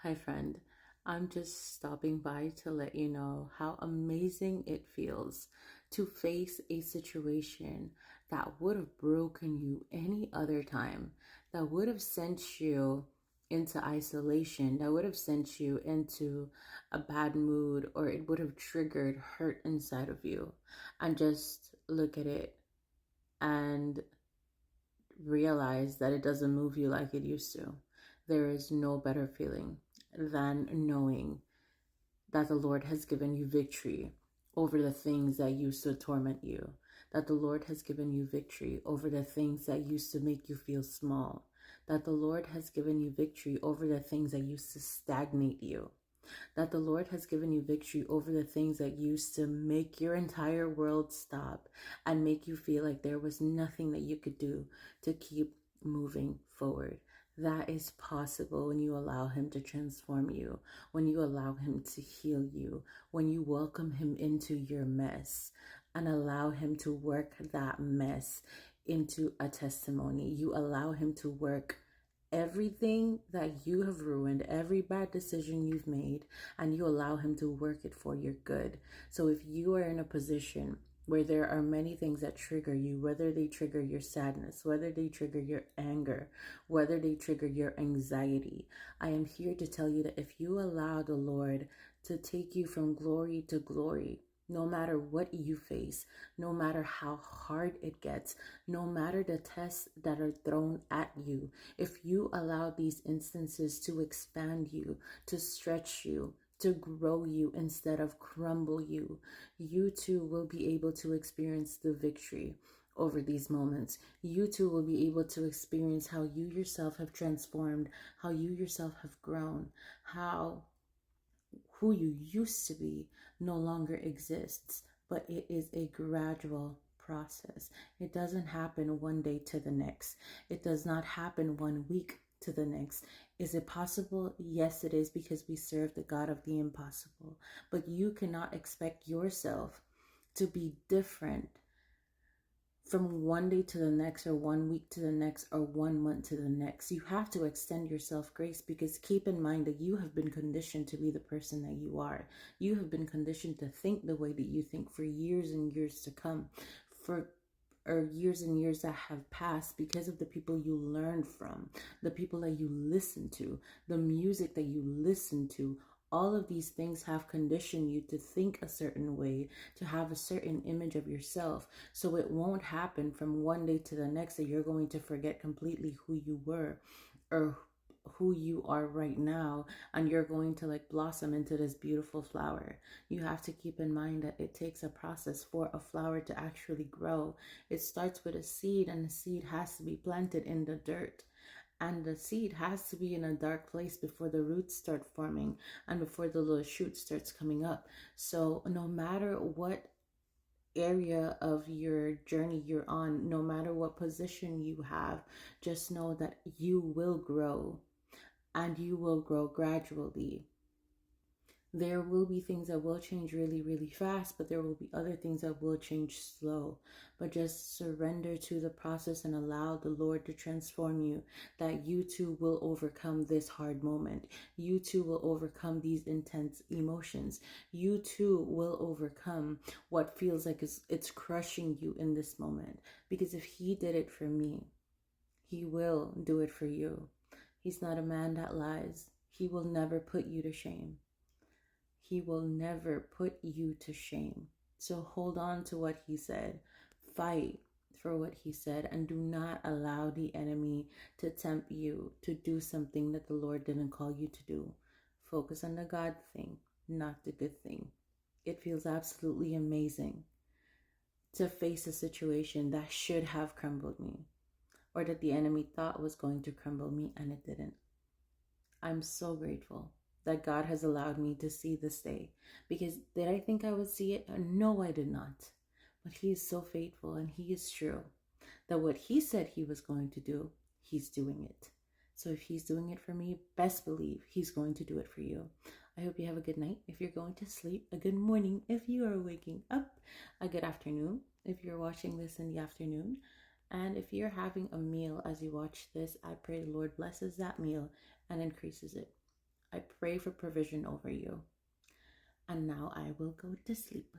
Hi, friend. I'm just stopping by to let you know how amazing it feels to face a situation that would have broken you any other time, that would have sent you into isolation, that would have sent you into a bad mood, or it would have triggered hurt inside of you. And just look at it and realize that it doesn't move you like it used to. There is no better feeling than knowing that the Lord has given you victory over the things that used to torment you, that the Lord has given you victory over the things that used to make you feel small, that the Lord has given you victory over the things that used to stagnate you, that the Lord has given you victory over the things that used to make your entire world stop and make you feel like there was nothing that you could do to keep moving forward. That is possible when you allow Him to transform you, when you allow Him to heal you, when you welcome Him into your mess and allow Him to work that mess into a testimony. You allow Him to work everything that you have ruined, every bad decision you've made, and you allow Him to work it for your good. So if you are in a position where there are many things that trigger you, whether they trigger your sadness, whether they trigger your anger, whether they trigger your anxiety, I am here to tell you that if you allow the Lord to take you from glory to glory, no matter what you face, no matter how hard it gets, no matter the tests that are thrown at you, if you allow these instances to expand you, to stretch you, to grow you instead of crumble you, you too will be able to experience the victory over these moments. You too will be able to experience how you yourself have transformed, how you yourself have grown, how who you used to be no longer exists, but it is a gradual process. It doesn't happen one day to the next. It does not happen one week to the next. Is it possible? Yes, it is, because we serve the God of the impossible. But you cannot expect yourself to be different from one day to the next, or one week to the next, or one month to the next. You have to extend yourself grace, because keep in mind that you have been conditioned to be the person that you are. You have been conditioned to think the way that you think for years and years to come, for or years and years that have passed, because of the people you learned from, the people that you listen to, the music that you listen to. All of these things have conditioned you to think a certain way, to have a certain image of yourself. So it won't happen from one day to the next that you're going to forget completely who you were, or who you are right now, and you're going to like blossom into this beautiful flower. You have to keep in mind that it takes a process for a flower to actually grow. It starts with a seed, and the seed has to be planted in the dirt, and the seed has to be in a dark place before the roots start forming and before the little shoot starts coming up. So no matter what area of your journey you're on, no matter what position you have, just know that you will grow, and you will grow gradually. There will be things that will change really, really fast, but there will be other things that will change slow. But just surrender to the process and allow the Lord to transform you, that you too will overcome this hard moment. You too will overcome these intense emotions. You too will overcome what feels like it's crushing you in this moment. Because if He did it for me, He will do it for you. He's not a man that lies. He will never put you to shame. He will never put you to shame. So hold on to what He said. Fight for what He said, and do not allow the enemy to tempt you to do something that the Lord didn't call you to do. Focus on the God thing, not the good thing. It feels absolutely amazing to face a situation that should have crumbled me, or that the enemy thought was going to crumble me, and it didn't. I'm so grateful that God has allowed me to see this day. Because did I think I would see it? No, I did not. But He is so faithful, and He is true, that what He said He was going to do, He's doing it. So if He's doing it for me, best believe He's going to do it for you. I hope you have a good night if you're going to sleep, a good morning if you are waking up, a good afternoon if you're watching this in the afternoon. And if you're having a meal as you watch this, I pray the Lord blesses that meal and increases it. I pray pray for provision over you. And now I will go to sleep.